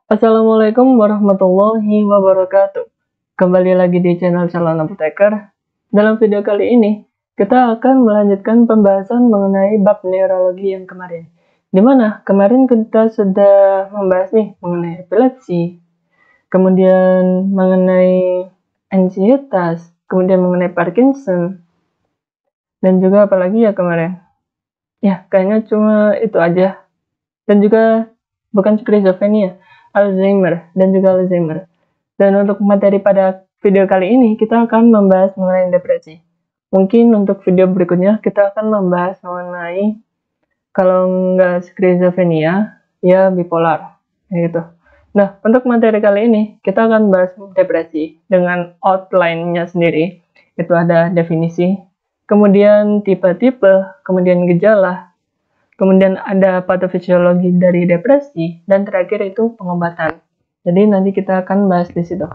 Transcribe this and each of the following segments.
Assalamualaikum warahmatullahi wabarakatuh. Kembali lagi di channel Calon Apoteker. Dalam video kali ini, kita akan melanjutkan pembahasan mengenai bab neurologi yang kemarin. Dimana kemarin kita sudah membahas nih mengenai epilepsi, kemudian mengenai ansietas, kemudian mengenai Parkinson, dan juga apalagi ya kemarin. Ya, kayaknya cuma itu aja. Dan juga bukan skizofrenia, Alzheimer, dan juga Alzheimer. Dan untuk materi pada video kali ini, kita akan membahas mengenai depresi. Mungkin untuk video berikutnya, kita akan membahas mengenai, kalau nggak skizofrenia, ya bipolar. Gitu. Nah, untuk materi kali ini, kita akan bahas depresi dengan outline-nya sendiri. Itu ada definisi, kemudian tipe-tipe, kemudian gejala, kemudian ada patofisiologi dari depresi, dan terakhir itu pengobatan. Jadi nanti kita akan bahas di situ.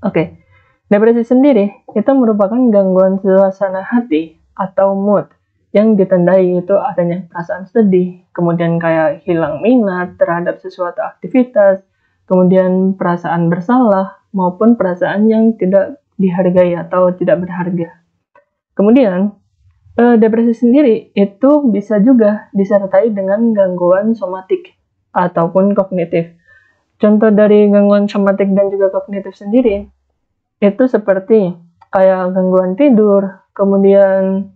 Oke, depresi sendiri itu merupakan gangguan suasana hati atau mood yang ditandai itu adanya perasaan sedih, kemudian kayak hilang minat terhadap sesuatu aktivitas, kemudian perasaan bersalah, maupun perasaan yang tidak dihargai atau tidak berharga. Kemudian, depresi sendiri itu bisa juga disertai dengan gangguan somatik ataupun kognitif. Contoh dari gangguan somatik dan juga kognitif sendiri itu seperti kayak gangguan tidur, kemudian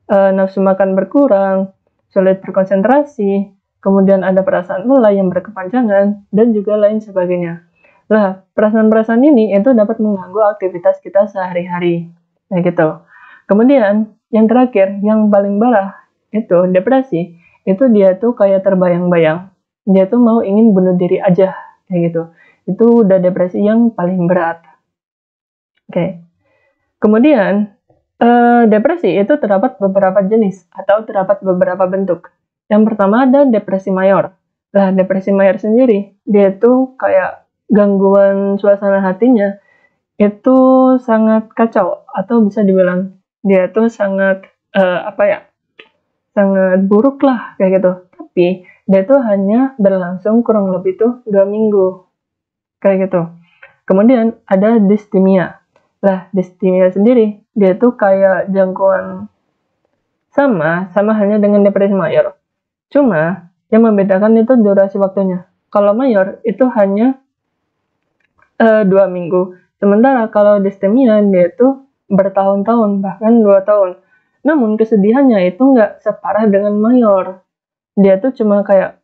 nafsu makan berkurang, sulit berkonsentrasi, kemudian ada perasaan lelah yang berkepanjangan, dan juga lain sebagainya. Nah, perasaan-perasaan ini itu dapat mengganggu aktivitas kita sehari-hari. Nah gitu. Kemudian, yang terakhir, yang paling parah, itu depresi, itu dia tuh kayak terbayang-bayang. Dia tuh mau ingin bunuh diri aja, kayak gitu. Itu udah depresi yang paling berat. Oke. Kemudian, depresi itu terdapat beberapa jenis, atau terdapat beberapa bentuk. Yang pertama ada depresi mayor. Nah, depresi mayor sendiri, dia tuh kayak gangguan suasana hatinya, itu sangat kacau, atau bisa dibilang dia tuh sangat sangat buruk lah kayak gitu. Tapi dia tuh hanya berlangsung kurang lebih tuh 2 minggu kayak gitu. Kemudian ada distimia. Lah, distimia sendiri dia tuh kayak jangkauan sama halnya dengan depresi mayor. Cuma yang membedakan itu durasi waktunya. Kalau mayor itu hanya 2 minggu. Sementara kalau distimia dia itu bertahun-tahun, bahkan 2 tahun. Namun kesedihannya itu nggak separah dengan mayor. Dia tuh cuma kayak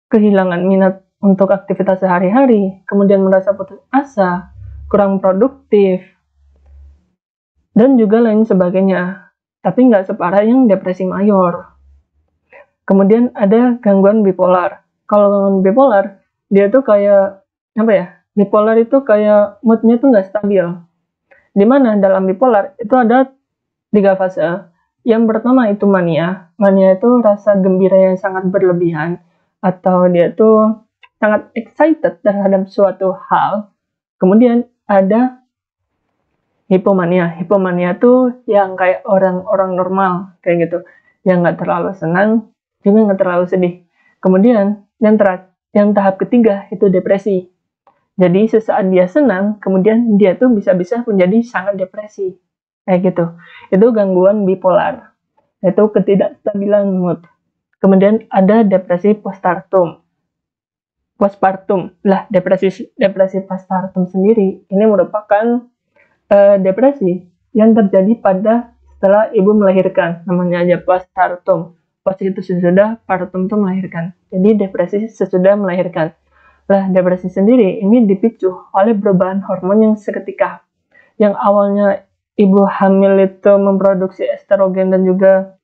kehilangan minat untuk aktivitas sehari-hari, kemudian merasa putus asa, kurang produktif, dan juga lain sebagainya. Tapi nggak separah yang depresi mayor. Kemudian ada gangguan bipolar. Kalau gangguan bipolar, dia tuh kayak bipolar itu kayak moodnya tuh nggak stabil. Dimana dalam bipolar itu ada 3 fase. Yang pertama itu mania. Mania itu rasa gembira yang sangat berlebihan, atau dia tuh sangat excited terhadap suatu hal. Kemudian ada hipomania. Hipomania tuh yang kayak orang-orang normal kayak gitu, yang nggak terlalu senang, juga nggak terlalu sedih. Kemudian yang tahap ketiga itu depresi. Jadi sesaat dia senang, kemudian dia tuh bisa-bisa menjadi sangat depresi. Kayak gitu. Itu gangguan bipolar. Itu ketidakstabilan mood. Kemudian ada depresi postpartum. Lah, depresi postpartum sendiri ini merupakan depresi yang terjadi pada setelah ibu melahirkan. Namanya aja postpartum. Post itu sesudah, partum itu melahirkan. Jadi depresi sesudah melahirkan. Lah, depresi sendiri ini dipicu oleh perubahan hormon yang seketika. Yang awalnya ibu hamil itu memproduksi estrogen dan juga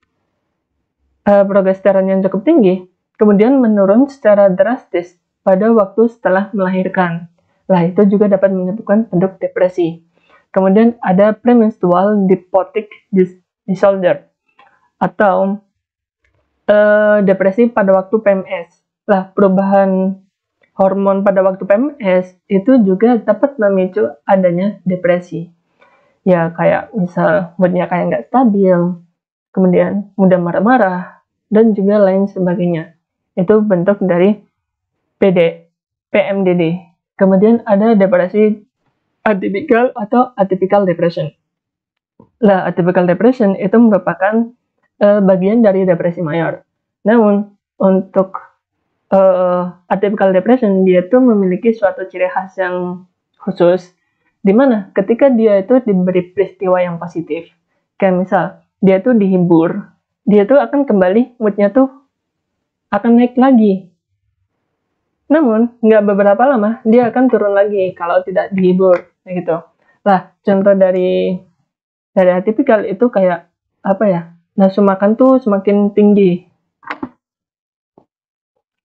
progesteron yang cukup tinggi, kemudian menurun secara drastis pada waktu setelah melahirkan. Lah, itu juga dapat menyebabkan bentuk depresi. Kemudian ada premenstrual diphotic disorder atau depresi pada waktu PMS. Lah, perubahan hormon pada waktu PMS itu juga dapat memicu adanya depresi. Ya, kayak misal moodnya kayak nggak stabil, kemudian mudah marah-marah, dan juga lain sebagainya. Itu bentuk dari PD, PMDD. Kemudian ada depresi atipikal atau atypical depression. Lah, atypical depression itu merupakan bagian dari depresi mayor. Namun, untuk atypical depression, dia itu memiliki suatu ciri khas yang khusus, di mana ketika dia itu diberi peristiwa yang positif, kayak misal, dia tuh dihibur, dia tuh akan kembali, moodnya tuh akan naik lagi. Namun, nggak beberapa lama, dia akan turun lagi kalau tidak dihibur, gitu. Lah, contoh dari atipikal itu kayak, apa ya, nafsu makan tuh semakin tinggi.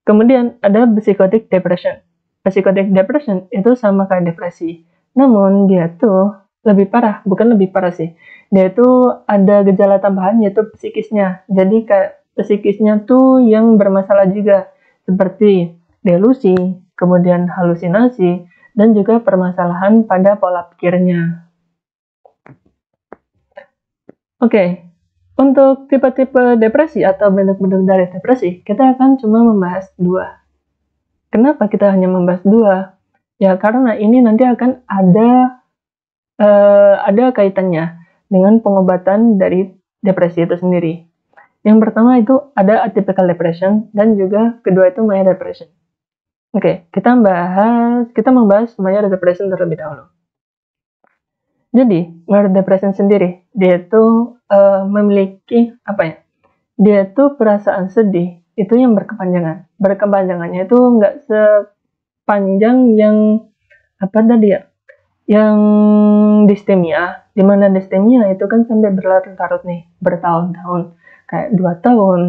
Kemudian ada psychotic depression. Psychotic depression itu sama kayak depresi. Namun, dia tuh lebih parah, bukan lebih parah sih. Dia itu ada gejala tambahan yaitu psikisnya. Jadi kayak psikisnya tuh yang bermasalah juga, seperti delusi, kemudian halusinasi, dan juga permasalahan pada pola pikirnya. Oke, untuk tipe-tipe depresi atau bentuk-bentuk dari depresi, kita akan cuma membahas 2. Kenapa kita hanya membahas 2? Ya, karena ini nanti akan ada kaitannya dengan pengobatan dari depresi itu sendiri. Yang pertama itu ada atypical depression, dan juga kedua itu major depression. Oke, kita membahas major depression terlebih dahulu. Jadi, major depression sendiri, dia itu memiliki apa ya? Dia itu perasaan sedih itu yang berkepanjangan. Berkepanjangannya itu nggak sepanjang yang apa tadi ya? Yang distemia, di mana distemia itu kan sampai berlarut-larut nih, bertahun-tahun, kayak 2 tahun,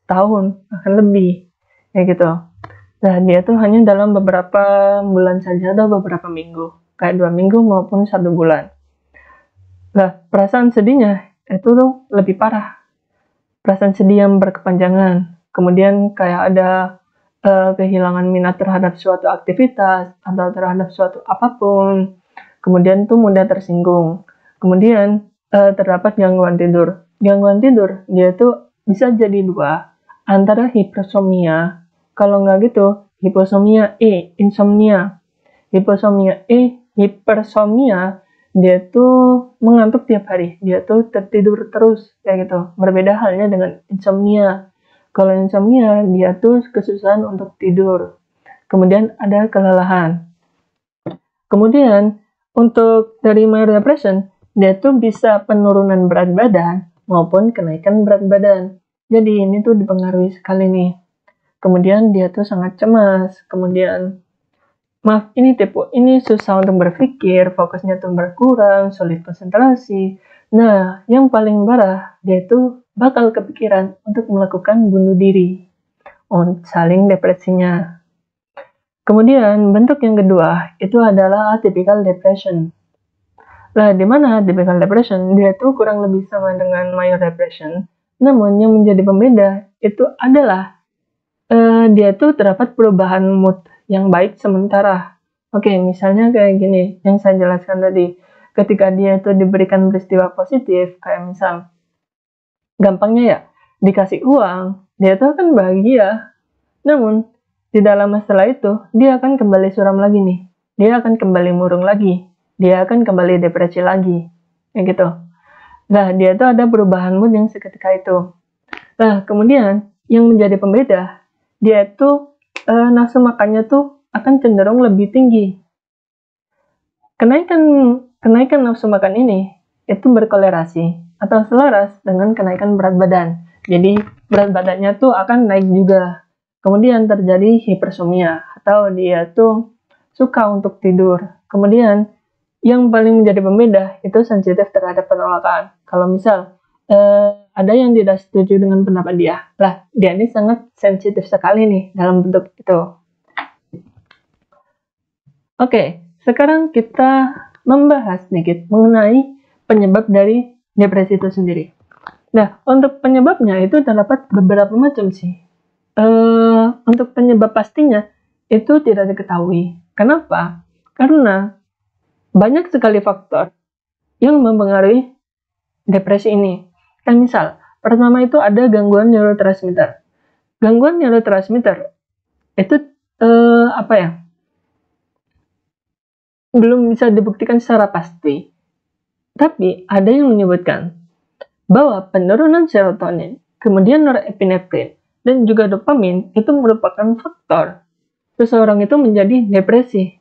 tahun, bahkan lebih, kayak gitu. Nah, dia tuh hanya dalam beberapa bulan saja atau beberapa minggu, kayak 2 minggu maupun 1 bulan. Nah, perasaan sedihnya itu tuh lebih parah. Perasaan sedih yang berkepanjangan. Kemudian kayak ada kehilangan minat terhadap suatu aktivitas atau terhadap suatu apapun. Kemudian tuh mudah tersinggung. Kemudian terdapat gangguan tidur. Gangguan tidur dia tuh bisa jadi 2, antara hipersomnia, kalau nggak gitu hiposomnia insomnia. Hiposomnia hipersomnia, dia tuh mengantuk tiap hari, dia tuh tertidur terus, kayak gitu. Berbeda halnya dengan insomnia. Kalau insomnia, dia tuh kesusahan untuk tidur. Kemudian ada kelelahan. Kemudian, untuk dari major depression, dia tuh bisa penurunan berat badan maupun kenaikan berat badan. Jadi ini tuh dipengaruhi sekali nih. Kemudian dia tuh sangat cemas. Kemudian ini susah untuk berpikir, fokusnya tuh berkurang, sulit konsentrasi. Nah, yang paling parah, dia tuh bakal kepikiran untuk melakukan bunuh diri. Saling depresinya. Kemudian, bentuk yang kedua, itu adalah atypical depression. Nah, di mana atypical depression, dia tuh kurang lebih sama dengan major depression. Namun, yang menjadi pembeda, itu adalah dia tuh terdapat perubahan mood yang baik sementara. Oke, misalnya kayak gini, yang saya jelaskan tadi. Ketika dia itu diberikan peristiwa positif, kayak misal, gampangnya ya, dikasih uang, dia tuh akan bahagia. Namun, tidak lama setelah itu, dia akan kembali suram lagi nih. Dia akan kembali murung lagi. Dia akan kembali depresi lagi. Kayak gitu. Nah, dia tuh ada perubahan mood yang seketika itu. Nah, kemudian, yang menjadi pembeda, dia tuh nafsu makannya tuh akan cenderung lebih tinggi. Kenaikan nafsu makan ini itu berkolerasi atau selaras dengan kenaikan berat badan. Jadi berat badannya tuh akan naik juga. Kemudian terjadi hipersomnia atau dia tuh suka untuk tidur. Kemudian yang paling menjadi pembeda itu sensitif terhadap penolakan. Kalau misal ada yang tidak setuju dengan pendapat dia. Lah, dia ini sangat sensitif sekali nih dalam bentuk itu. Oke, sekarang kita membahas sedikit mengenai penyebab dari depresi itu sendiri. Nah, untuk penyebabnya itu terdapat beberapa macam sih. Untuk penyebab pastinya itu tidak diketahui. Kenapa? Karena banyak sekali faktor yang mempengaruhi depresi ini. Kan misal, pertama itu ada gangguan neurotransmitter. Gangguan neurotransmitter itu apa ya, belum bisa dibuktikan secara pasti. Tapi ada yang menyebutkan bahwa penurunan serotonin, kemudian norepinefrin, dan juga dopamin itu merupakan faktor seseorang itu menjadi depresi.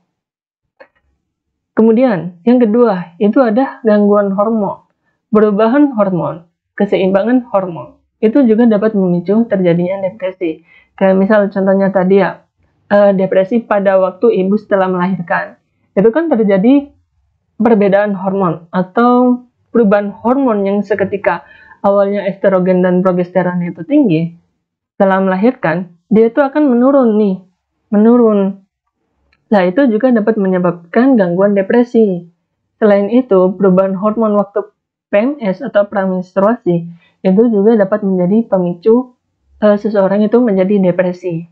Kemudian, yang kedua, itu ada gangguan hormon. Perubahan hormon, keseimbangan hormon, itu juga dapat memicu terjadinya depresi. Kayak misal contohnya tadi ya, depresi pada waktu ibu setelah melahirkan. Itu kan terjadi perbedaan hormon atau perubahan hormon yang seketika awalnya estrogen dan progesteron itu tinggi. Setelah melahirkan, dia itu akan menurun. Nah, itu juga dapat menyebabkan gangguan depresi. Selain itu, perubahan hormon waktu PMS atau pramenstruasi itu juga dapat menjadi pemicu seseorang itu menjadi depresi.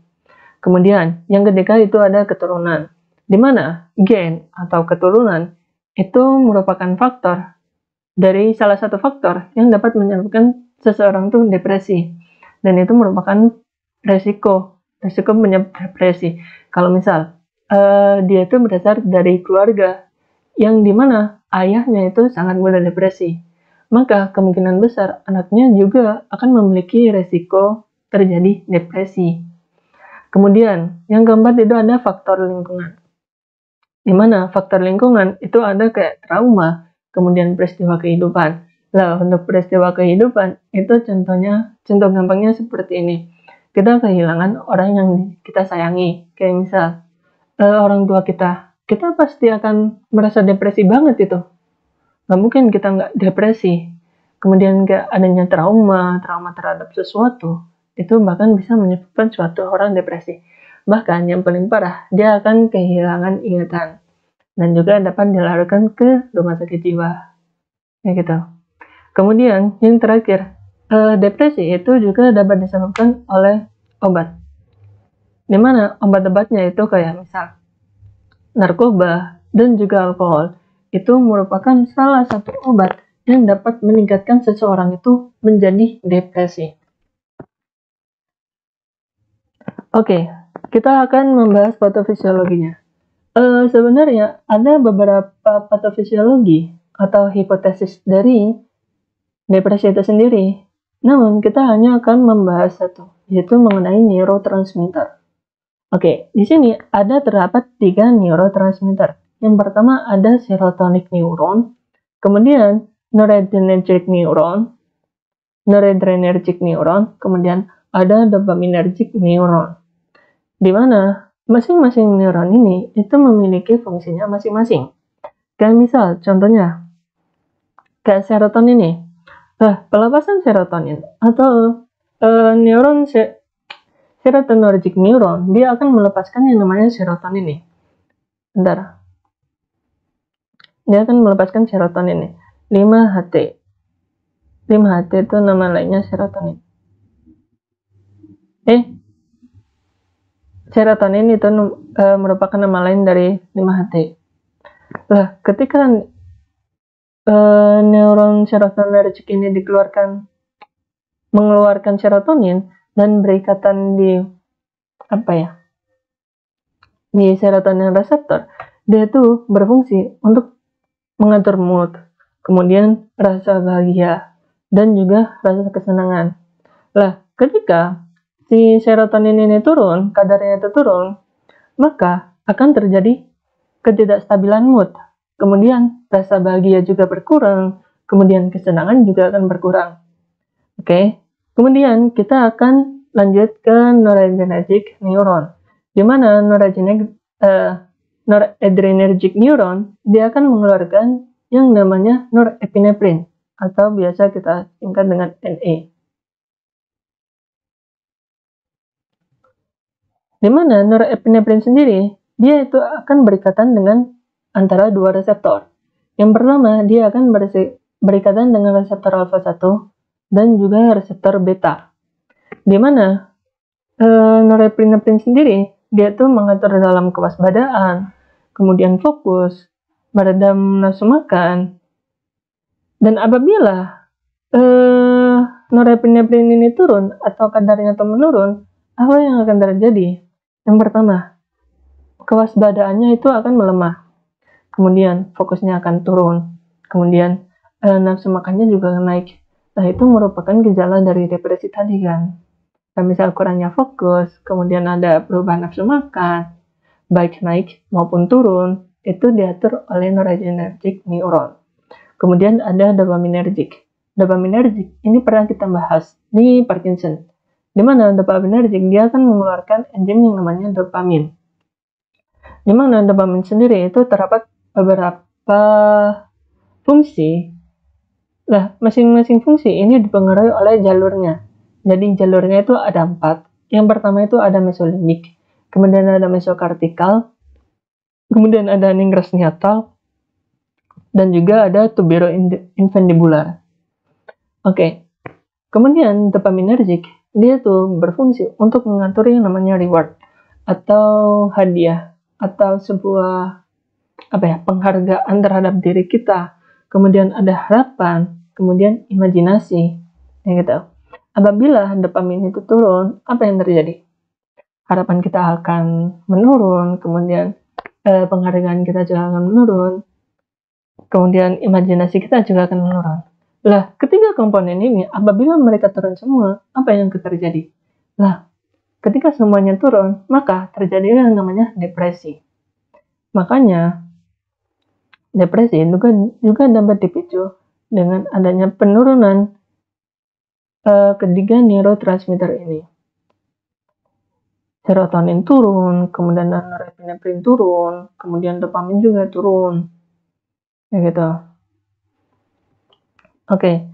Kemudian, yang ketiga itu ada keturunan, di mana gen atau keturunan itu merupakan faktor dari salah satu faktor yang dapat menyebabkan seseorang itu depresi. Dan itu merupakan resiko menyebabkan depresi. Kalau misal dia itu berdasar dari keluarga yang dimana ayahnya itu sangat mudah depresi, maka kemungkinan besar anaknya juga akan memiliki resiko terjadi depresi. Kemudian yang keempat itu ada faktor lingkungan, dimana faktor lingkungan itu ada kayak trauma, kemudian peristiwa kehidupan. Lah, untuk peristiwa kehidupan itu contoh gampangnya seperti ini. Kita kehilangan orang yang kita sayangi, kayak misal orang tua kita pasti akan merasa depresi banget itu. Nggak mungkin kita nggak depresi. Kemudian kayak adanya trauma terhadap sesuatu, itu bahkan bisa menyebabkan suatu orang depresi. Bahkan yang paling parah, dia akan kehilangan ingatan dan juga dapat dilarikan ke rumah sakit jiwa. Ya gitu. Kemudian yang terakhir, depresi itu juga dapat disebabkan oleh obat. Dimana obat-obatnya itu kayak misal narkoba dan juga alkohol itu merupakan salah satu obat yang dapat meningkatkan seseorang itu menjadi depresi. Oke, kita akan membahas patofisiologinya. Sebenarnya ada beberapa patofisiologi atau hipotesis dari depresi itu sendiri. Namun kita hanya akan membahas satu, yaitu mengenai neurotransmitter. Oke, di sini ada terdapat 3 neurotransmitter. Yang pertama ada serotonin neuron, kemudian noradrenergic neuron, kemudian ada dopaminergic neuron. Di mana masing-masing neuron ini itu memiliki fungsinya masing-masing. Kayak misal, contohnya, kayak serotonin nih. Pelepasan serotonin atau neuron serotonergic neuron, dia akan melepaskan yang namanya serotonin nih. Bentar. Dia akan melepaskan serotonin nih. 5-HT. 5-HT itu nama lainnya serotonin. Serotonin itu merupakan nama lain dari 5-HT. Lah, ketika neuron serotonergic ini mengeluarkan serotonin dan berikatan di serotonin reseptor, dia tuh berfungsi untuk mengatur mood, kemudian rasa bahagia dan juga rasa kesenangan. Lah, ketika si serotonin ini turun, kadarnya itu turun, maka akan terjadi ketidakstabilan mood. Kemudian rasa bahagia juga berkurang, kemudian kesenangan juga akan berkurang. Oke. Kemudian kita akan lanjut ke noradrenergic neuron, di mana noradrenergic neuron dia akan mengeluarkan yang namanya norepinefrin atau biasa kita singkat dengan NE. Di mana norepinefrin sendiri dia itu akan berikatan dengan antara dua reseptor. Yang pertama dia akan berikatan dengan reseptor alfa 1 dan juga reseptor beta, di mana norepinefrin sendiri dia tuh mengatur dalam kewaspadaan, kemudian fokus, meredam nafsu makan. Dan apabila norepinefrin ini turun atau kadarnya itu menurun, apa yang akan terjadi? Yang pertama, kewaspadaan itu akan melemah. Kemudian fokusnya akan turun. Kemudian nafsu makannya juga naik. Nah, itu merupakan gejala dari depresi tadi kan. Nah, misal kurangnya fokus, kemudian ada perubahan nafsu makan, baik naik maupun turun, itu diatur oleh noradrenergic neuron. Kemudian ada dopaminergic. Dopaminergic ini pernah kita bahas di Parkinson. Di mana dopaminergic dia akan mengeluarkan enzim yang namanya dopamin. Di mana dopamin sendiri itu terdapat beberapa fungsi. Nah, masing-masing fungsi ini dipengaruhi oleh jalurnya. Jadi jalurnya itu ada 4. Yang pertama itu ada mesolimik, kemudian ada mesokortikal, kemudian ada nigrostriatal, dan juga ada tuberoinfundibular. Oke. Kemudian dopaminergic dia tuh berfungsi untuk mengatur yang namanya reward atau hadiah atau sebuah penghargaan terhadap diri kita. Kemudian ada harapan, kemudian imajinasi, ya gitu. Apabila dopamin itu turun, apa yang terjadi? Harapan kita akan menurun, kemudian penghargaan kita juga akan menurun, kemudian imajinasi kita juga akan menurun. Lah, ketiga komponen ini, apabila mereka turun semua, apa yang terjadi? Lah, ketika semuanya turun, maka terjadi yang namanya depresi. Makanya, depresi juga dapat dipicu dengan adanya penurunan ketiga neurotransmitter ini. Serotonin turun, kemudian norepinefrin turun, kemudian dopamin juga turun. Ya gitu. Oke.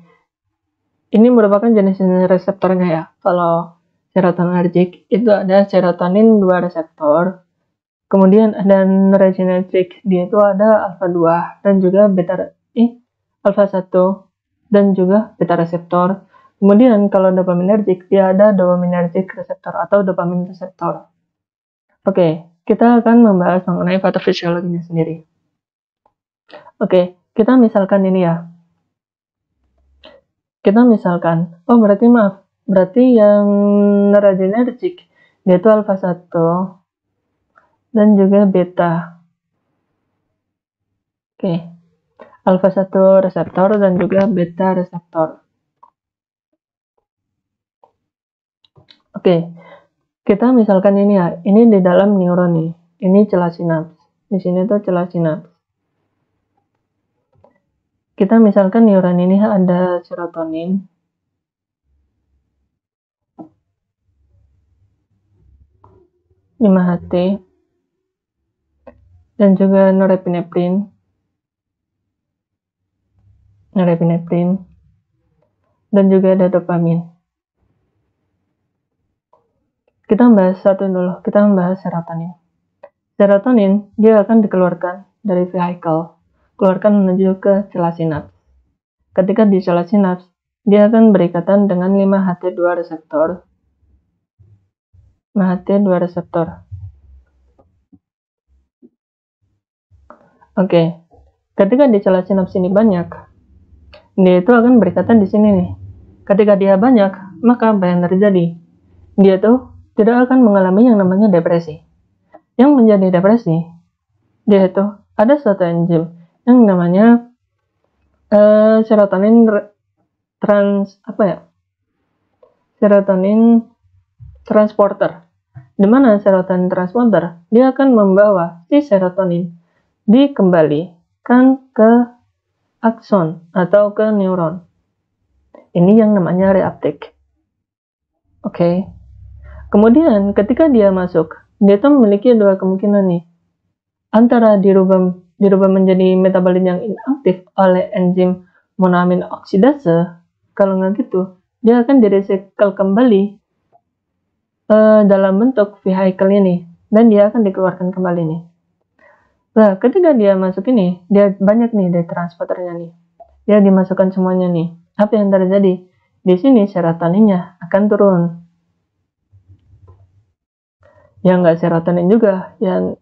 Ini merupakan jenis reseptornya ya. Kalau serotoninergic itu ada serotonin 2 reseptor. Kemudian ada noradrenergic, dia itu ada alfa 2 dan juga alfa 1 dan juga beta reseptor. Kemudian kalau dopaminergic, dia ada dopaminergic reseptor atau dopamin reseptor. Oke, kita akan membahas mengenai patofisiologinya sendiri. Oke, kita misalkan ini ya. Kita misalkan, berarti yang noradrenergic, dia itu alfa 1 dan juga beta. Oke. Alfa 1 reseptor dan juga beta reseptor. Oke. Kita misalkan ini ya, ini di dalam neuron nih. Ini celah sinaps. Di sini tuh celah sinaps. Kita misalkan neuron ini ada serotonin. (5-HT) dan juga norepinefrin dan juga ada dopamin. Kita bahas satu dulu, kita membahas serotonin. Serotonin dia akan dikeluarkan dari vehicle, keluarkan menuju ke celah sinaps. Ketika di celah sinaps, dia akan berikatan dengan 5-HT2 reseptor. 5-HT2 reseptor. Oke. Ketika di celah sinaps ini banyak, dia itu akan berikatan di sini nih. Ketika dia banyak, maka apa yang terjadi? Dia tuh tidak akan mengalami yang namanya depresi. Yang menjadi depresi, dia itu ada suatu enzim yang namanya serotonin serotonin transporter. Di mana serotonin transporter dia akan membawa si serotonin dikembalikan ke akson atau ke neuron. Ini yang namanya reuptake. Oke. Kemudian ketika dia masuk, dia tuh memiliki 2 kemungkinan nih. Antara dirubah menjadi metabolit yang inaktif oleh enzim monoamin oksidase. Kalau nggak gitu, dia akan direcycle kembali dalam bentuk vehicle ini dan dia akan dikeluarkan kembali nih. Nah, ketika dia masuk ini, dia banyak nih dari transporternya nih. Dia dimasukkan semuanya nih. Apa yang terjadi? Di sini serotoninnya akan turun. Yang nggak serotonin juga, yang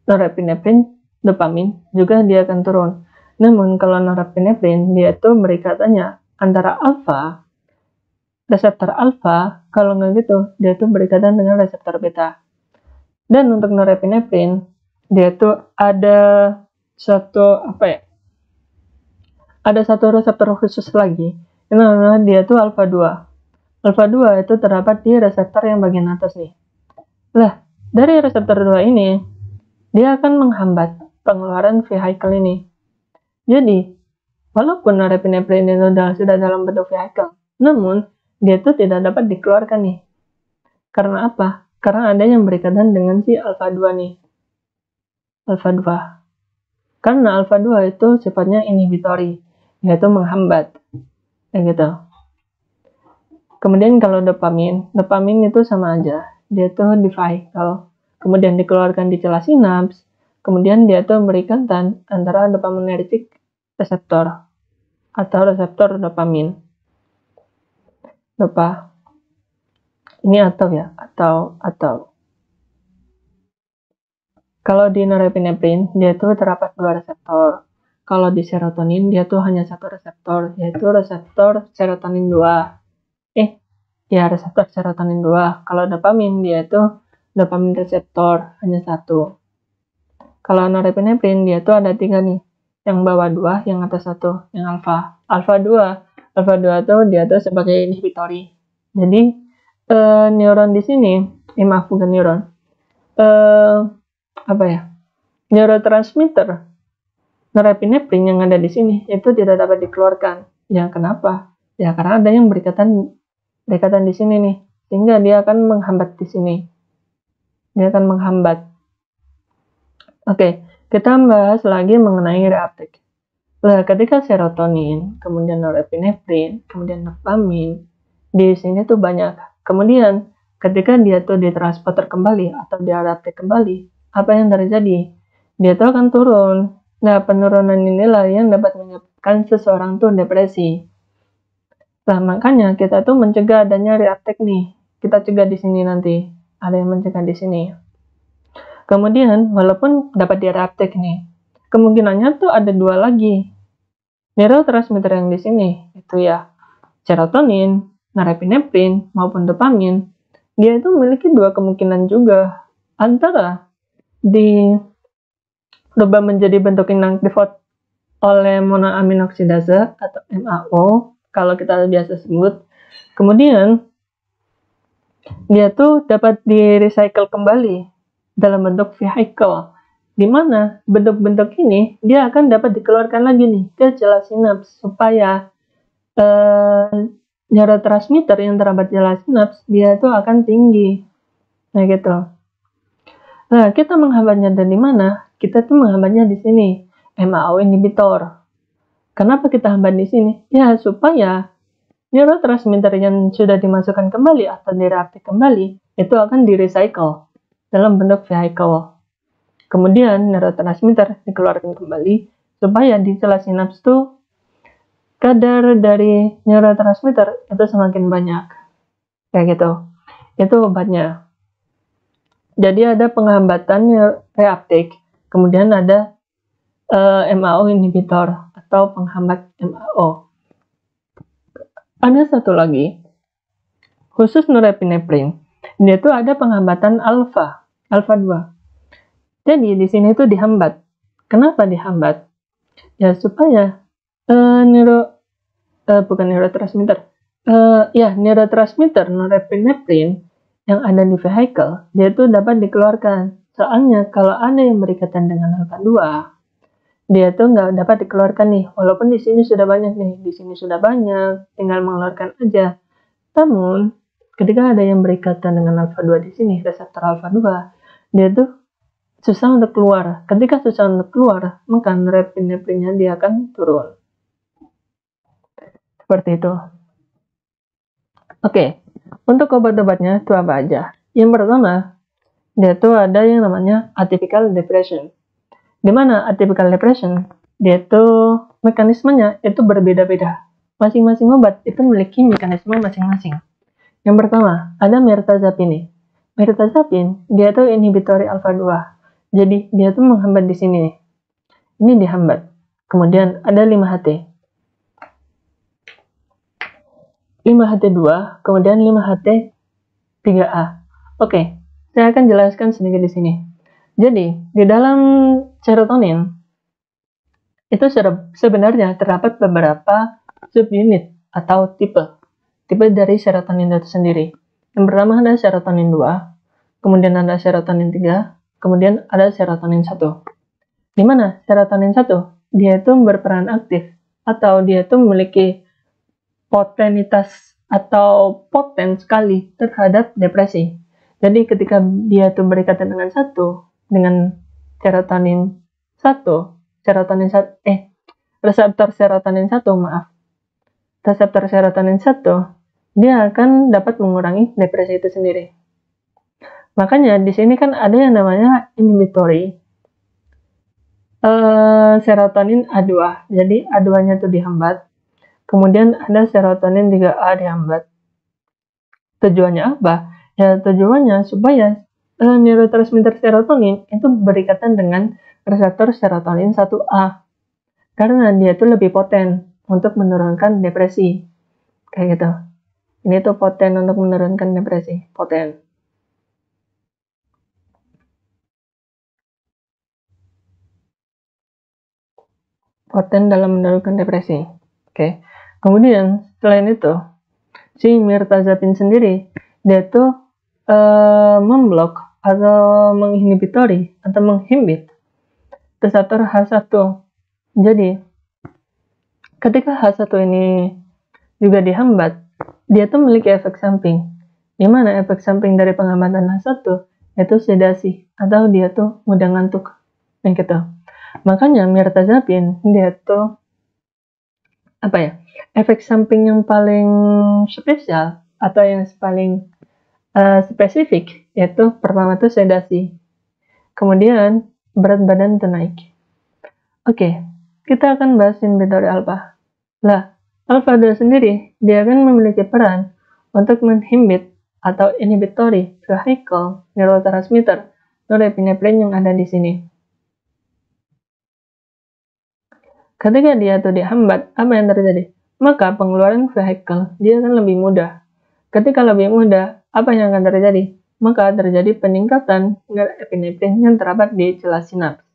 norepinefrin, dopamin juga dia akan turun. Namun kalau norepinefrin dia tuh berikatannya antara reseptor alfa, kalau nggak gitu dia tuh berikatan dengan reseptor beta. Dan untuk norepinefrin, dia tuh ada satu reseptor khusus lagi. Yang dia tuh alfa 2. Alfa 2 itu terdapat di reseptor yang bagian atas nih. Lah, dari reseptor 2 ini, dia akan menghambat pengeluaran vehicle ini. Jadi, walaupun norepinefrin itu sudah dalam bentuk vehicle, namun dia itu tidak dapat dikeluarkan nih. Karena apa? Karena ada yang berikatan dengan si alfa 2 nih. Alfa 2. Karena alfa 2 itu sifatnya inhibitory, yaitu menghambat. Kayak gitu. Kemudian kalau dopamin itu sama aja. Dia tuh di vehicle, kemudian dikeluarkan di celah sinaps, kemudian dia tuh berikatan antara dopaminergic reseptor atau reseptor dopamin. Ini atau. Kalau di norepinefrin, dia tuh terdapat 2 reseptor. Kalau di serotonin, dia tuh hanya 1 reseptor, yaitu reseptor serotonin 2. Reseptor serotonin 2. Kalau dopamin, dia tuh dopamin reseptor, hanya 1. Kalau norepinefrin, dia tuh ada 3 nih. Yang bawah 2, yang atas 1, yang alfa. Alfa 2 tuh dia tuh sebagai inhibitory. Jadi, neuron di sini, bukan neuron. Neurotransmitter norepinefrin yang ada di sini itu tidak dapat dikeluarkan. Ya, kenapa? Ya, karena ada yang berikatan di sini nih, sehingga dia akan menghambat di sini. Dia akan menghambat. Oke, kita bahas lagi mengenai reuptake. Nah, ketika serotonin, kemudian norepinefrin, kemudian dopamin, di sini tuh banyak. Kemudian, ketika dia tuh ditransporter kembali atau direuptake kembali, apa yang terjadi? Dia tuh akan turun. Nah, penurunan inilah yang dapat menyebabkan seseorang tuh depresi. Nah, makanya kita tuh mencegah adanya reuptake nih. Kita cegah di sini nanti. Ada yang mencegah di sini. Kemudian, walaupun dapat di-reuptake nih, kemungkinannya tuh ada 2 lagi. Neurotransmitter yang di sini, itu ya serotonin, norepinefrin, maupun dopamin, dia itu memiliki 2 kemungkinan juga. Antara dirubah menjadi bentuk inaktif oleh monoaminoksidase atau MAO, kalau kita biasa sebut. Kemudian, dia tuh dapat di-recycle kembali dalam bentuk vehicle, di mana bentuk-bentuk ini dia akan dapat dikeluarkan lagi nih ke celah sinaps supaya neurotransmitter yang terdapat celah sinaps dia tuh akan tinggi. Nah, gitu. Nah, kita menghambatnya dari mana? Kita tuh menghambatnya di sini, MAO inhibitor. Kenapa kita hambat di sini? Ya, supaya neurotransmitter yang sudah dimasukkan kembali atau direuptake kembali itu akan di-recycle dalam bentuk vehicle. Kemudian neurotransmitter dikeluarkan kembali supaya di celah sinaps tuh kadar dari neurotransmitter itu semakin banyak. Kayak gitu. Itu obatnya. Jadi ada penghambatan reuptake, kemudian ada MAO inhibitor atau penghambat MAO. Ada satu lagi, khusus norepinefrin, dia tuh ada penghambatan alfa 2. Jadi di sini tuh dihambat. Kenapa dihambat? Ya supaya neurotransmitter norepinefrin yang ada di vehicle, dia tuh dapat dikeluarkan. Soalnya kalau ada yang berikatan dengan alfa 2, dia tuh nggak dapat dikeluarkan nih, walaupun di sini sudah banyak nih, tinggal mengeluarkan aja. Namun, ketika ada yang berikatan dengan alfa 2 di sini, reseptor alfa 2, dia tuh susah untuk keluar. Ketika susah untuk keluar, maka norepinefrinnya dia akan turun. Seperti itu. Oke, untuk obat-obatnya itu apa aja? Yang pertama, dia tuh ada yang namanya atypical depression. Di mana atypical depression, dia tuh mekanismenya itu berbeda-beda. Masing-masing obat itu memiliki mekanisme masing-masing. Yang pertama, ada mirtazapine. Mirtazapine, dia tuh inhibitory alfa 2. Jadi, dia tuh menghambat di sini nih. Ini dihambat. Kemudian ada 5-HT. 5-HT2, kemudian 5-HT3A. Oke, Saya akan jelaskan sedikit di sini. Jadi, di dalam serotonin itu sebenarnya terdapat beberapa subunit atau tipe dari serotonin itu sendiri. Yang pertama ada serotonin 2, kemudian ada serotonin 3, kemudian ada serotonin 1. Di mana serotonin 1 dia itu berperan aktif atau dia itu memiliki potenitas atau poten sekali terhadap depresi. Jadi ketika dia itu berkaitan dengan serotonin 1, reseptor serotonin 1, reseptor serotonin 1, dia akan dapat mengurangi depresi itu sendiri. Makanya di sini kan ada yang namanya inhibitory serotonin A2. Jadi A2-nya itu dihambat. Kemudian ada serotonin 3A dihambat. Tujuannya apa? Ya tujuannya supaya neurotransmitter serotonin itu berikatan dengan reseptor serotonin 1A. Karena dia itu lebih poten untuk menurunkan depresi. Kayak gitu. Ini tuh poten untuk menurunkan depresi. Poten dalam menurunkan depresi. Oke. Kemudian selain itu, si mirtazapin sendiri dia tuh memblok atau menginhibitori atau menghimbit reseptor H1. Jadi ketika H1 ini juga dihambat, dia tuh memiliki efek samping. Di mana efek samping dari penghambatan H1 yaitu sedasi atau dia tuh mudah ngantuk. Yang gitu. Makanya mirtazapin dia tuh efek samping yang paling spesial atau yang paling spesifik yaitu pertama itu sedasi, kemudian berat badan itu naik. Oke, kita akan bahas inhibitory alpha. Lah, alpha 2 sendiri dia akan memiliki peran untuk menghibit atau inhibitory vehicle neurotransmitter norepinephrine yang ada di sini. Ketika dia itu dihambat, apa yang terjadi? Maka pengeluaran vehicle dia akan lebih mudah. Ketika lebih mudah, apa yang akan terjadi? Maka terjadi peningkatan norepinephrine yang terdapat di celah sinaps.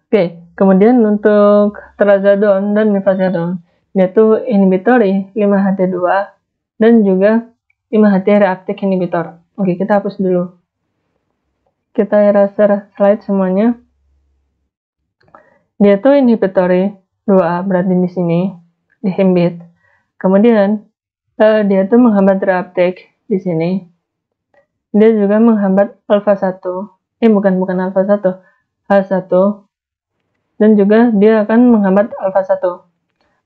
Oke, kemudian untuk trazodone dan mifazodone, yaitu inhibitory 5-HT2 dan juga 5-HT reuptake inhibitor. Oke, kita hapus dulu. Kita eraser slide semuanya. Dia itu inhibitory 2A, berarti di sini dihimbit. Kemudian dia itu menghambat reuptake di sini. Dia juga menghambat alpha 1. Bukan alpha 1, H1. Dan juga dia akan menghambat alpha 1.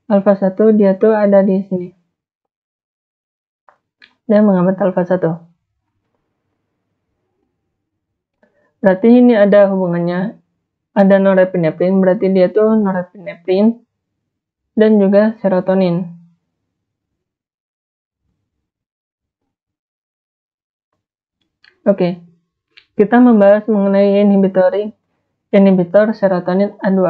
Alpha 1 dia tuh ada di sini. Dia menghambat alpha 1. Berarti ini ada hubungannya. Ada norepinephrine, berarti dia tuh norepinephrine dan juga serotonin. Oke, kita membahas mengenai inhibitor serotonin A2.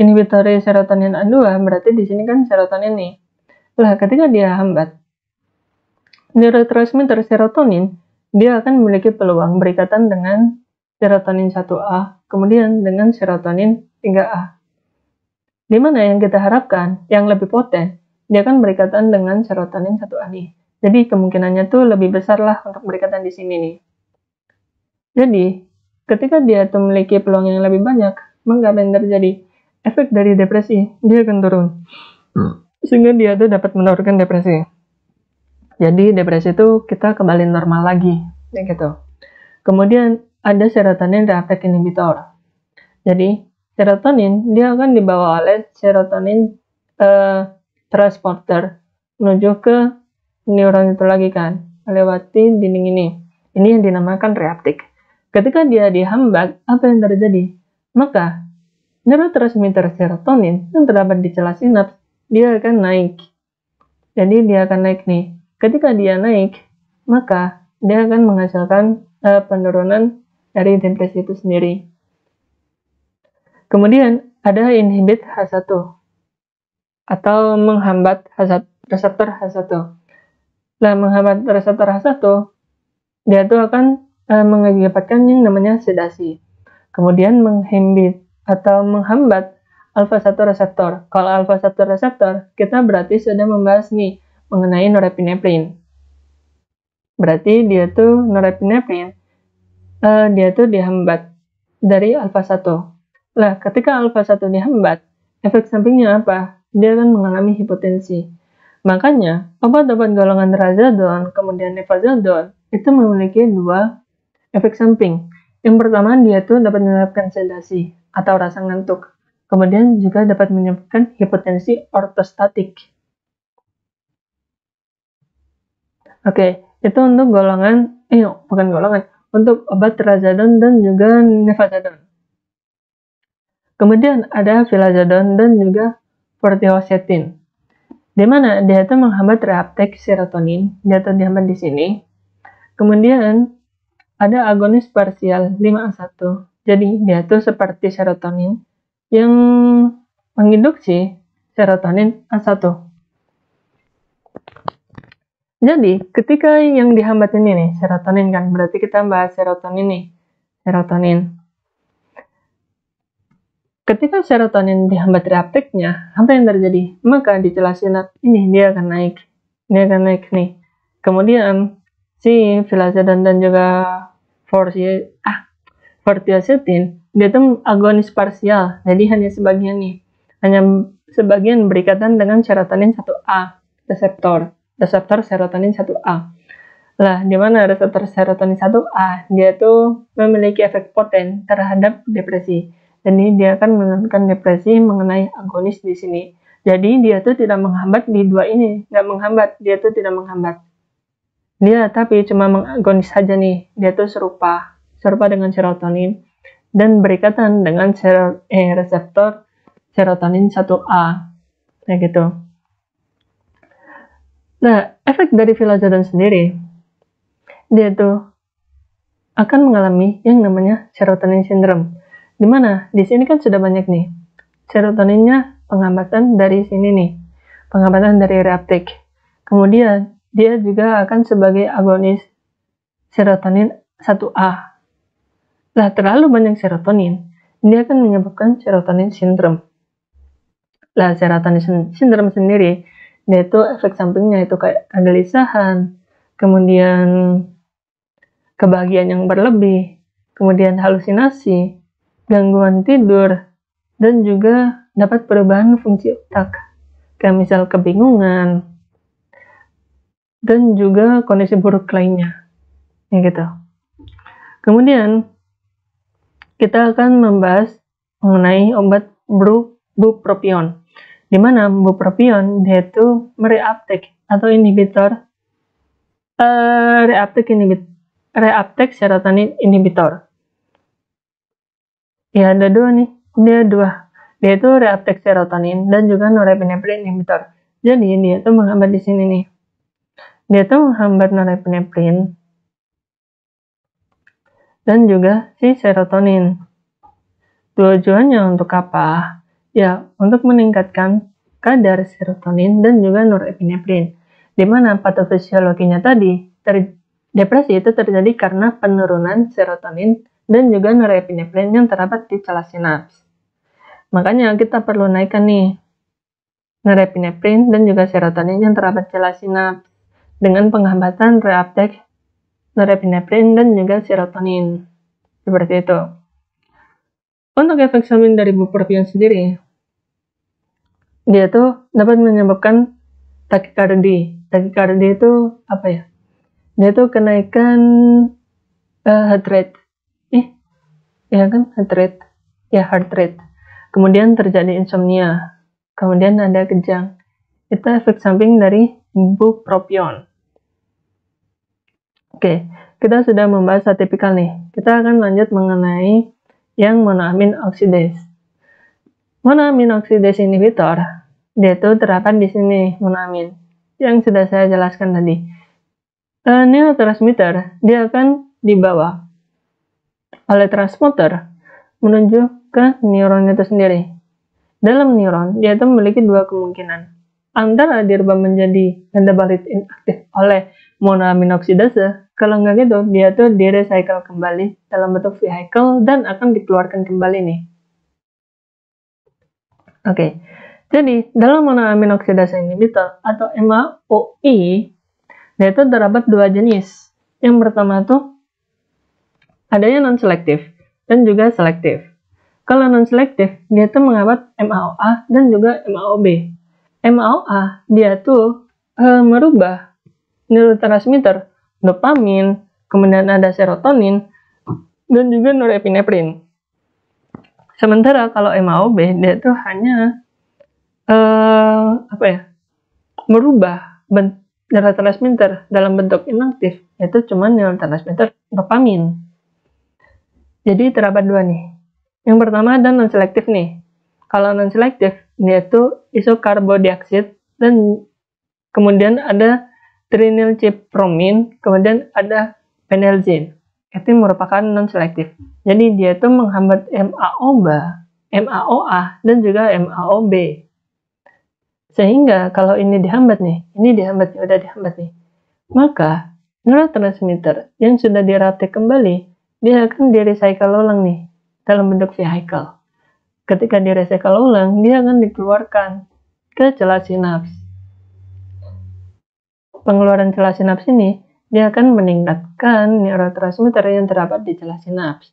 Inhibitor serotonin A2 berarti di sini kan serotonin nih. Lah, ketika dia hambat neurotransmitter serotonin, dia akan memiliki peluang berikatan dengan serotonin 1A, kemudian dengan serotonin 3A. Di mana yang kita harapkan, yang lebih poten, dia akan berikatan dengan serotonin 1A nih. Jadi kemungkinannya tuh lebih besar lah untuk berikatan di sini nih. Jadi, ketika dia tuh memiliki peluang yang lebih banyak, maka apa yang terjadi? Efek dari depresi, dia akan turun. Sehingga dia tuh dapat menurunkan depresi. Jadi depresi itu kita kembali normal lagi, gitu. Kemudian ada serotonin reuptake inhibitor. Jadi serotonin dia akan dibawa oleh serotonin transporter menuju ke neuron itu lagi kan, melewati dinding ini. Ini yang dinamakan reuptake. Ketika dia dihambat, apa yang terjadi? Maka neurotransmitter serotonin yang terdapat di celah sinaps dia akan naik. Jadi dia akan naik nih. Ketika dia naik, maka dia akan menghasilkan penurunan dari depresi itu sendiri. Kemudian ada inhibit H1 atau menghambat reseptor H1. Nah, menghambat reseptor H1 dia tuh akan mengakibatkan yang namanya sedasi. Kemudian menghambat alfa-1 reseptor. Kalau alfa-1 reseptor, kita berarti sudah membahas nih mengenai norepinefrin. Berarti dia tuh norepinefrin, dia tuh dihambat dari alfa-1. Lah, ketika alfa-1 dihambat, efek sampingnya apa? Dia akan mengalami hipotensi. Makanya, obat-obat golongan trazodone, kemudian nefazodone, itu memiliki dua efek samping. Yang pertama, dia tuh dapat menyebabkan sedasi atau rasa ngantuk. Kemudian juga dapat menyebabkan hipotensi ortostatik. Oke, itu untuk untuk obat trazodone dan juga nefazodone. Kemudian ada vilazodone dan juga vortioxetine, di mana dia itu menghambat reuptake serotonin, dia tuh dihambat di sini. Kemudian ada agonis parsial 5A1, jadi dia tuh seperti serotonin yang menginduksi serotonin A1. Jadi, ketika yang dihambat ini nih, serotonin kan, berarti kita bahas serotonin nih, serotonin. Ketika serotonin dihambat reuptake-nya, apa yang terjadi? Maka di celah sinap ini dia akan naik. Dia akan naik nih. Kemudian, si vilazodone dan juga vortioxetine, dia itu agonis parsial, jadi hanya sebagian nih. Hanya sebagian berikatan dengan serotonin 1A, reseptor serotonin 1A. Lah, di mana reseptor serotonin 1A, dia tuh memiliki efek poten terhadap depresi. Jadi dia akan menentukan depresi mengenai agonis di sini. Jadi dia tuh tidak menghambat di dua ini, nggak menghambat, dia tuh tidak menghambat. Dia tapi cuma mengagonis saja nih, dia tuh serupa dengan serotonin dan berikatan dengan reseptor serotonin 1A. Kayak gitu. Nah, efek dari vilazodone sendiri, dia tuh akan mengalami yang namanya serotonin syndrome. Dimana di sini kan sudah banyak nih serotoninnya, penghambatan dari sini nih, penghambatan dari reuptake. Kemudian dia juga akan sebagai agonis serotonin 1A. Lah, terlalu banyak serotonin, dia akan menyebabkan serotonin syndrome. Lah, serotonin syndrome sendiri, dia itu efek sampingnya itu kayak kegelisahan, kemudian kebahagiaan yang berlebih, kemudian halusinasi, gangguan tidur, dan juga dapat perubahan fungsi otak, kayak misal kebingungan, dan juga kondisi buruk lainnya, gitu. Kemudian kita akan membahas mengenai obat bupropion, di mana bupropion dia itu mereuptake atau inhibitor reuptake serotonin inhibitor. Ya, ada dua nih, dia itu reuptake serotonin dan juga norepinefrin inhibitor. Jadi dia itu menghambat di sini nih, dia itu menghambat norepinefrin dan juga si serotonin. Tujuannya untuk apa? Ya, untuk meningkatkan kadar serotonin dan juga norepinefrin, di mana patofisiologinya tadi, depresi itu terjadi karena penurunan serotonin dan juga norepinefrin yang terdapat di celah sinaps. Makanya kita perlu naikkan nih norepinefrin dan juga serotonin yang terdapat di celah sinaps dengan penghambatan reuptake norepinefrin dan juga serotonin. Seperti itu. Untuk efek samping dari bupropion sendiri, dia tuh dapat menyebabkan takikardi. Takikardi itu apa ya? Dia tuh kenaikan heart rate. Heart rate. Kemudian terjadi insomnia. Kemudian ada kejang. Itu efek samping dari bupropion. Oke, kita sudah membahas atipikal nih. Kita akan lanjut mengenai yang monoamin oksidase. Monoamin oksidase inhibitor, dia itu terdapat di sini monoamin yang sudah saya jelaskan tadi. Neurotransmitter dia akan dibawa oleh transporter menuju ke neuron itu sendiri. Dalam neuron, dia itu memiliki dua kemungkinan. Antara dirubah menjadi metabolit inaktif oleh monoamin oksidase Kalau nggak gitu, dia tuh di-recycle kembali dalam bentuk vehicle dan akan dikeluarkan kembali nih. Oke, jadi dalam monoamin oksidase inhibitor atau MAOI, dia itu terdapat dua jenis. Yang pertama tuh adanya non-selektif dan juga selektif. Kalau non-selektif, dia tuh menghambat MAOA dan juga MAOB. MAOA, dia tuh merubah neurotransmitter dopamin, kemudian ada serotonin, dan juga norepinefrin. Sementara kalau MAOB, dia tuh hanya merubah neurotransmitter dalam bentuk inaktif, yaitu cuma neurotransmitter dopamin. Jadi terdapat dua nih. Yang pertama ada non-selektif nih. Kalau non-selektif, dia tuh isokarbodioksida dan kemudian ada trinilcipromin, kemudian ada phenelzine. Itu merupakan non-selektif. Jadi dia itu menghambat MAOA, dan juga MAOB. Sehingga kalau ini dihambat nih, udah dihambat nih, maka neurotransmitter yang sudah diratik kembali, dia akan di-recycle ulang nih dalam bentuk vehicle. Ketika di-recycle ulang, dia akan dikeluarkan ke celah sinaps. Pengeluaran celah sinaps ini, dia akan meningkatkan neurotransmitter yang terdapat di celah sinaps,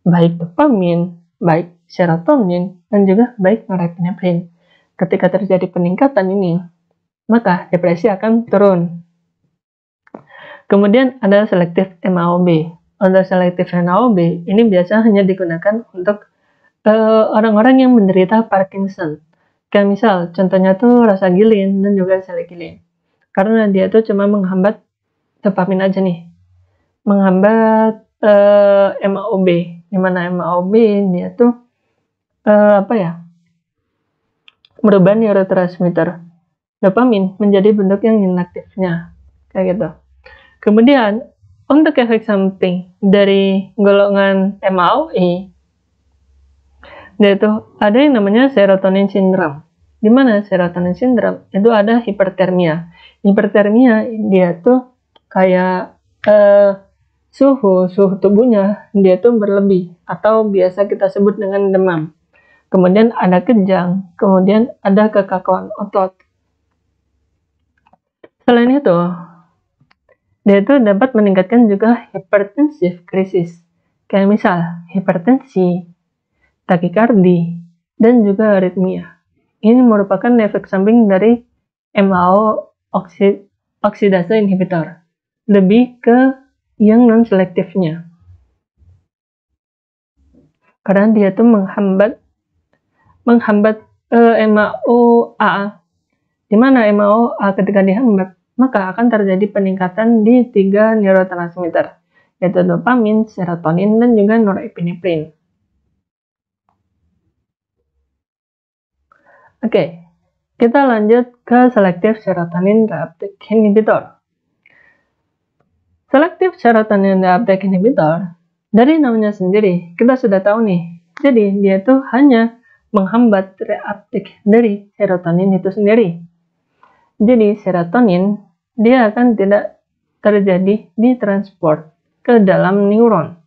baik dopamin, baik serotonin, dan juga baik norepinefrin. Ketika terjadi peningkatan ini, maka depresi akan turun. Kemudian ada selektif MAOB. Untuk selektif MAOB, ini biasa hanya digunakan untuk orang-orang yang menderita Parkinson. Kayak misal, contohnya tuh rasagilin dan juga selegilin. Karena dia tuh cuma menghambat dopamin aja nih, menghambat MAOB, dimana MAOB dia tuh merubah neurotransmitter dopamin menjadi bentuk yang inaktifnya, kayak gitu. Kemudian untuk efek samping dari golongan MAOI, dia itu ada yang namanya serotonin syndrome. Di mana serotonin syndrome itu ada hipertermia. Hipertermia dia tuh kayak suhu tubuhnya dia tuh berlebih atau biasa kita sebut dengan demam. Kemudian ada kejang, kemudian ada kekakuan otot. Selain itu, dia itu dapat meningkatkan juga hipertensif krisis. Kayak misal hipertensi, takikardi, dan juga aritmia. Ini merupakan efek samping dari MAO oksidase inhibitor, lebih ke yang non-selektifnya, karena dia tuh menghambat MAOA, di mana MAOA ketika dihambat maka akan terjadi peningkatan di 3 neurotransmitter, yaitu dopamin, serotonin, dan juga norepinefrin. Oke, kita lanjut ke selektif serotonin reuptake inhibitor. Selektif serotonin reuptake inhibitor, dari namanya sendiri, kita sudah tahu nih. Jadi, dia tuh hanya menghambat reuptake dari serotonin itu sendiri. Jadi, serotonin, dia akan tidak terjadi ditransport ke dalam neuron.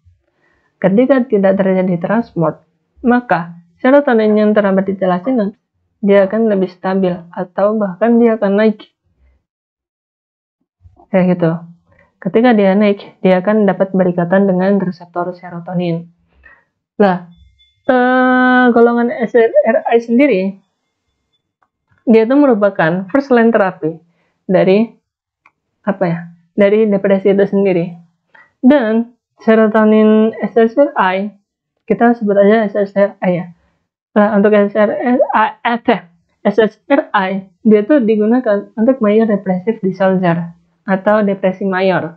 Ketika tidak terjadi transport, maka serotonin yang terhambat di celah sinaps, dia akan lebih stabil atau bahkan dia akan naik. Kayak gitu. Ketika dia naik, dia akan dapat berikatan dengan reseptor serotonin. Nah, golongan SSRI sendiri, dia itu merupakan first line terapi dari depresi itu sendiri. Dan serotonin SSRI, kita sebut aja SSRI ya. Nah, untuk SSRI, dia tuh digunakan untuk major depressive disorder atau depresi mayor.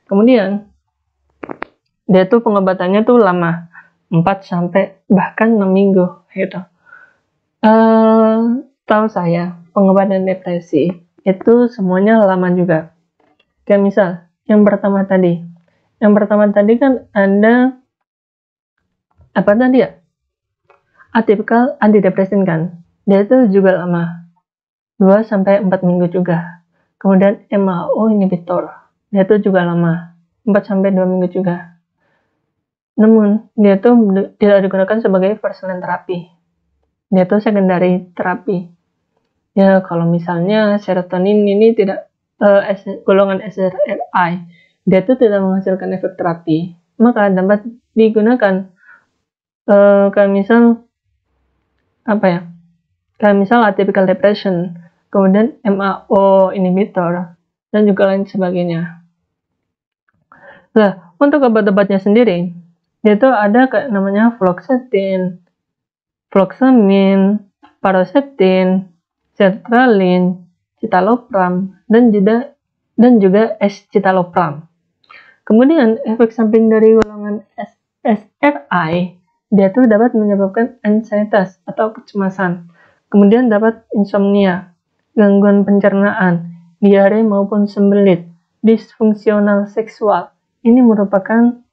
Kemudian, dia tuh pengobatannya tuh lama, 4 sampai bahkan 6 minggu gitu. Tahu saya, pengobatan depresi itu semuanya lama juga. Kayak misal, yang pertama tadi kan ada atipikal antidepresan kan, dia itu juga lama, 2-4 minggu juga. Kemudian MAO inhibitor, dia itu juga lama, 4-2 minggu juga. Namun, dia tuh tidak digunakan sebagai first line terapi. Dia tuh secondary terapi. Ya, kalau misalnya serotonin ini tidak golongan SSRI, dia tuh tidak menghasilkan efek terapi, maka dapat digunakan kayak misal kayak misal atypical depression, kemudian MAO inhibitor, dan juga lain sebagainya. Nah, untuk obat-obatnya sendiri, yaitu ada kayak namanya fluoxetine, fluoxamine, paroxetine, sertralin, citalopram, dan juga escitalopram. Kemudian efek samping dari golongan SSRI, dia tuh dapat menyebabkan anxietas atau kecemasan, kemudian dapat insomnia, gangguan pencernaan, diare maupun sembelit, disfungsional seksual. Ini merupakan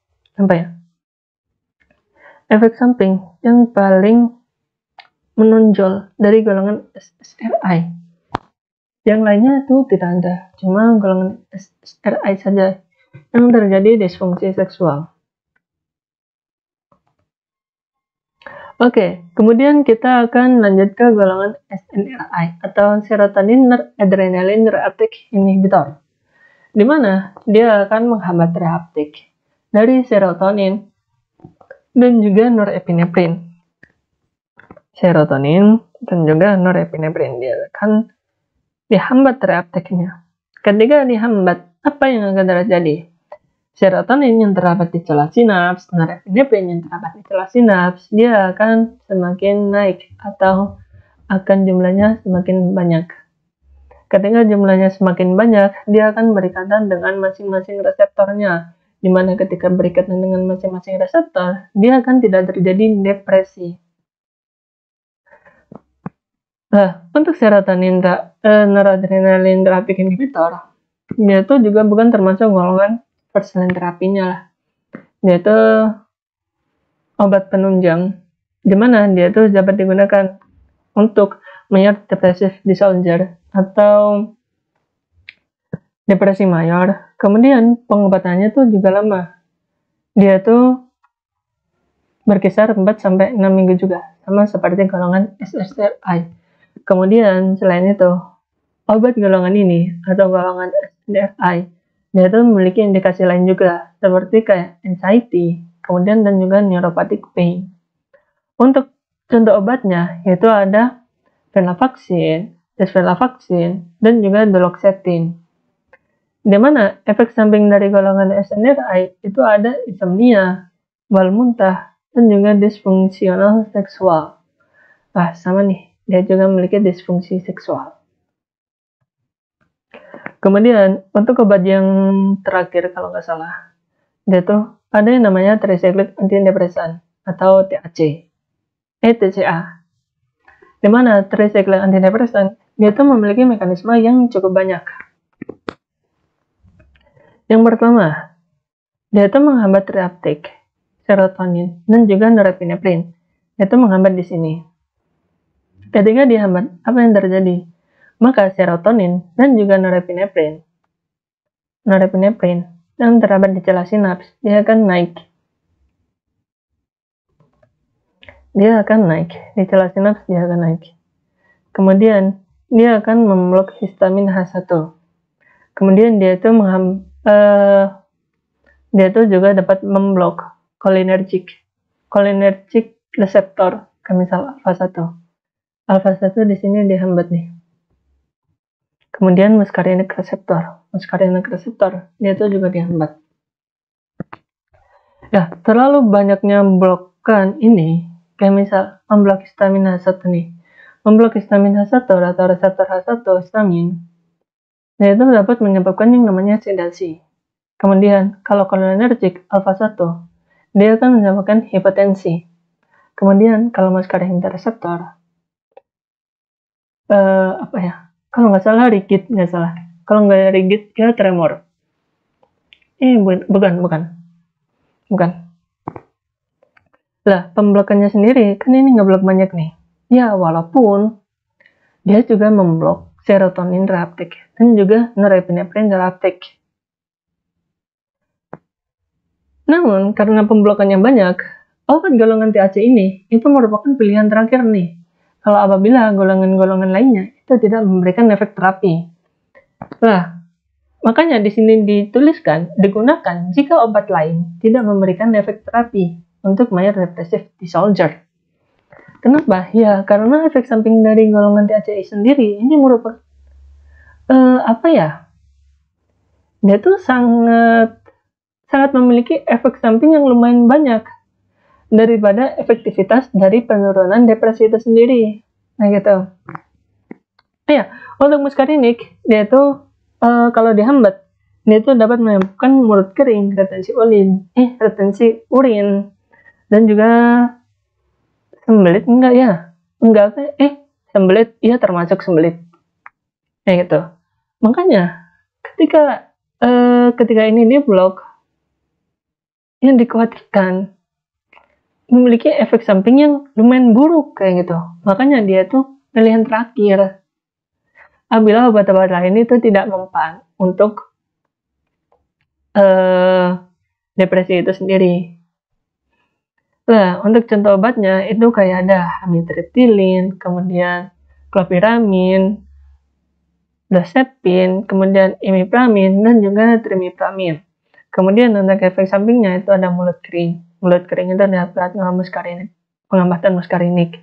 efek samping yang paling menonjol dari golongan SSRI. Yang lainnya itu tidak ada, cuma golongan SSRI saja yang terjadi disfungsi seksual. Oke, kemudian kita akan lanjut ke golongan SNRI atau serotonin noradrenaline reuptake inhibitor, di mana dia akan menghambat reuptake dari serotonin dan juga norepinefrin. Serotonin dan juga norepinefrin, dia akan dihambat reuptake-nya. Ketika dihambat, apa yang akan terjadi? Serotonin yang terdapat di celah sinaps, norepinefrin yang terdapat di celah sinaps, dia akan semakin naik atau akan jumlahnya semakin banyak. Ketika jumlahnya semakin banyak, dia akan berikatan dengan masing-masing reseptornya, di mana ketika berikatan dengan masing-masing reseptor, dia akan tidak terjadi depresi. Nah, untuk serotonin noradrenaline reuptake inhibitor, dia itu juga bukan termasuk golongan first line terapinya lah. Dia itu obat penunjang, di mana dia itu dapat digunakan untuk menyerap depressive disorder atau depresi mayor. Kemudian pengobatannya tuh juga lama. Dia tuh berkisar 4-6 minggu juga, sama seperti golongan SSRI. Kemudian selain itu, obat golongan ini atau golongan SSRI, dia tuh memiliki indikasi lain juga, seperti kayak anxiety, kemudian dan juga neuropathic pain. Untuk contoh obatnya, yaitu ada venlafaxine, desvenlafaxine, dan juga duloxetine. Di mana efek samping dari golongan SNRI itu ada insomnia, mual muntah, dan juga disfungsional seksual. Nah, sama nih, dia juga memiliki disfungsi seksual. Kemudian, untuk obat yang terakhir kalau nggak salah, dia tuh ada yang namanya tricyclic antidepresan atau TAC, TCA. Di mana tricyclic antidepresan, dia tuh memiliki mekanisme yang cukup banyak. Yang pertama, dia tuh menghambat reuptake serotonin dan juga norepinefrin. Dia tuh menghambat di sini. Ketika dihambat, apa yang terjadi? Maka serotonin dan juga norepinefrin yang terdapat di celah sinaps, dia akan naik. Di celah sinaps dia akan naik. Kemudian dia akan memblok histamin H1. Kemudian dia itu juga dapat memblok cholinergic reseptor, misal alpha 1. Alpha 1 di sini dihambat nih. Kemudian muscarinic reseptor, dia itu juga dihambat. Ya, terlalu banyaknya blokan ini, kayak misal memblok histamin H1 nih. Memblok histamin H1 atau reseptor H1 histamin, dia itu dapat menyebabkan yang namanya sedasi. Kemudian, kalau cholinergic alpha 1, dia akan menyebabkan hipotensi. Kemudian, kalau muscarinic reseptor, kalau nggak salah rigid, Kalau nggak rigid, dia tremor. Bukan. Lah, pemblokannya sendiri, kan ini ngeblok banyak nih. Ya, walaupun dia juga memblok serotonin reuptake dan juga norepinefrin reuptake. Namun, karena pemblokannya banyak, obat golongan THC ini itu merupakan pilihan terakhir nih. Kalau apabila golongan-golongan lainnya itu tidak memberikan efek terapi. Nah, makanya di sini dituliskan digunakan jika obat lain tidak memberikan efek terapi untuk major depressive disorder. Kenapa? Ya, karena efek samping dari golongan THC sendiri ini merupakan dia tuh sangat memiliki efek samping yang lumayan banyak daripada efektivitas dari penurunan depresi itu sendiri. Nah gitu. Ya, untuk muskarinik dia tuh kalau dihambat dia tuh dapat menyebabkan mulut kering, retensi urin, dan juga sembelit sembelit, iya termasuk sembelit. Kayak gitu. Makanya ketika ini diblok, yang dikhawatirkan memiliki efek samping yang lumayan buruk kayak gitu. Makanya dia tuh pilihan terakhir apabila obat-obat lain itu tidak mempan untuk depresi itu sendiri. Nah, untuk contoh obatnya itu kayak ada amitriptilin, kemudian klopiramin, dosepin, kemudian imipramin, dan juga trimipramin. Kemudian untuk efek sampingnya itu ada mulut kering. Mulut kering itu dapat penghambatan muskarinik,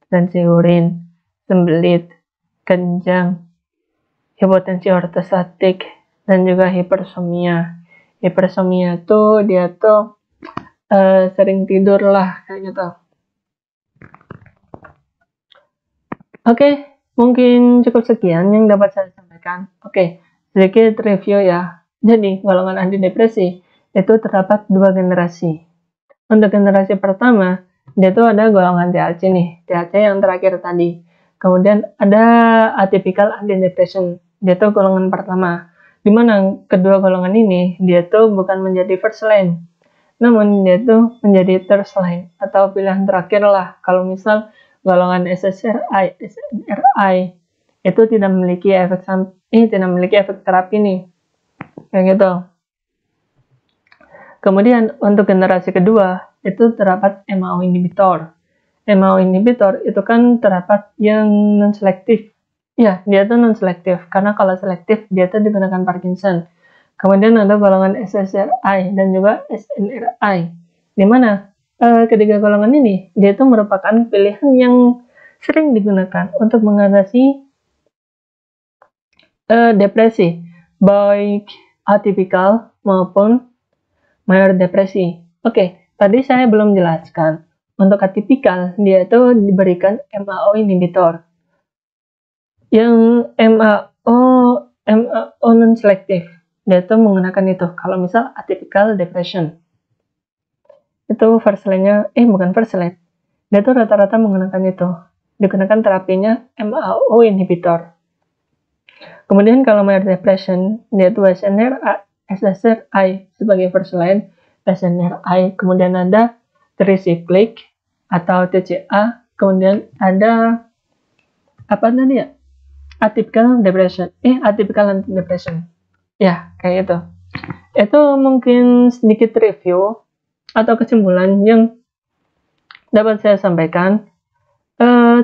retensi urin, sembelit, kenjang, hipotensi ortostatik, dan juga hipersomnia. Hipersomnia tuh dia tuh sering tidur lah kayak gitu. Oke, mungkin cukup sekian yang dapat saya sampaikan. Oke, sedikit review ya. Jadi, golongan antidepresi itu terdapat dua generasi. Untuk generasi pertama, dia tuh ada golongan THC nih, THC yang terakhir tadi. Kemudian ada atypical antidepressant, dia tuh golongan pertama. Dimana kedua golongan ini, dia tuh bukan menjadi first line, namun dia tuh menjadi third line atau pilihan terakhir lah. Kalau misal golongan SNRI itu tidak memiliki efek terapi nih, kayak gitu. Kemudian untuk generasi kedua itu terdapat MAO inhibitor. MAO inhibitor itu kan terdapat yang non selektif. Ya, dia tuh non selektif karena kalau selektif dia tuh digunakan Parkinson. Kemudian ada golongan SSRI dan juga SNRI, di mana ketiga golongan ini dia itu merupakan pilihan yang sering digunakan untuk mengatasi depresi, baik atipikal maupun major depresi. Oke, tadi saya belum jelaskan. Untuk atipikal, dia itu diberikan MAO inhibitor. Yang MAO non-selektif, dia itu menggunakan itu. Kalau misal atypical depression, itu first line-nya, bukan first line. Dia itu rata-rata menggunakan itu. Digunakan terapinya MAO inhibitor. Kemudian kalau major depression, dia itu SSRI sebagai first line, SNRI, kemudian ada tricyclic atau TCA, kemudian ada atypical depression, atypical antidepressant. Ya, kayak itu. Itu mungkin sedikit review atau kesimpulan yang dapat saya sampaikan.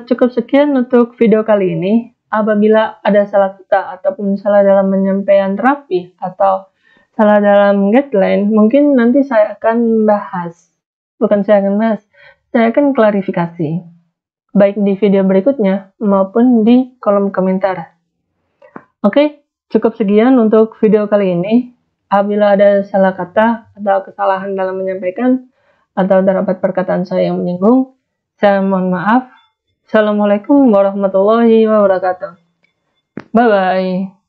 Cukup sekian untuk video kali ini. Apabila ada salah kata ataupun salah dalam penyampaian terapi atau salah dalam guideline, mungkin nanti saya akan bahas. Saya akan klarifikasi. Baik di video berikutnya maupun di kolom komentar. Oke, cukup sekian untuk video kali ini. Apabila ada salah kata atau kesalahan dalam menyampaikan atau terdapat perkataan saya yang menyinggung, saya mohon maaf. Assalamualaikum warahmatullahi wabarakatuh. Bye-bye.